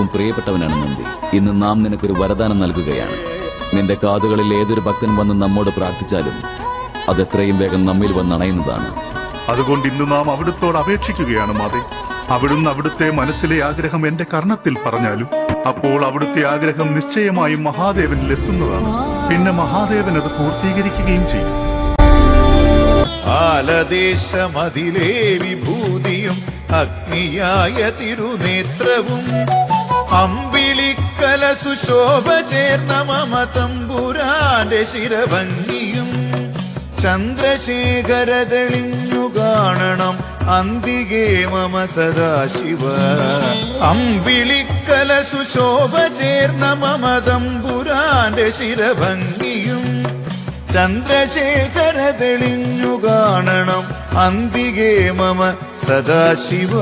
ഏറ്റവും പ്രിയപ്പെട്ടവനാണ് നന്ദി. ഇന്ന് നാം നിനക്കൊരു വരദാനം നൽകുകയാണ്. നിന്റെ കാതുകളിൽ ഏതൊരു ഭക്തൻ വന്ന് നമ്മോട് പ്രാർത്ഥിച്ചാലും അത് എത്രയും വേഗം നമ്മിൽ വന്നണയുന്നതാണ്. അതുകൊണ്ട് ഇന്ന് നാം അവിടുത്തോട് അപേക്ഷിക്കുകയാണ് മാതേ. അവിടുന്ന് അവിടുത്തെ മനസ്സിലെ ആഗ്രഹം എന്റെ കർണത്തിൽ പറഞ്ഞാലും അപ്പോൾ അവിടുത്തെ ആഗ്രഹം നിശ്ചയമായും മഹാദേവനിൽ എത്തുന്നതാണ്. പിന്നെ മഹാദേവൻ അത് പൂർത്തീകരിക്കുകയും ചെയ്യും. ആലദേശമതിലേ വിഭൂതിയും അഗ്നിയായ തിരുനേത്രവും അമ്പിളിക്കല സുശോഭ ചേർന്ന മമ തമ്പുരാന്റെ ശിരഭംഗിയും ചന്ദ്രശേഖര തെളിഞ്ഞു കാണണം അന്തികേ മമ സദാശിവ. അമ്പിളിക്കല സുശോഭ ചേർന്ന മമ തമ്പുരാന്റെ ശിരഭംഗിയും ചന്ദ്രശേഖര തെളിഞ്ഞു കാണണം അന്തികേ മമ സദാശിവ.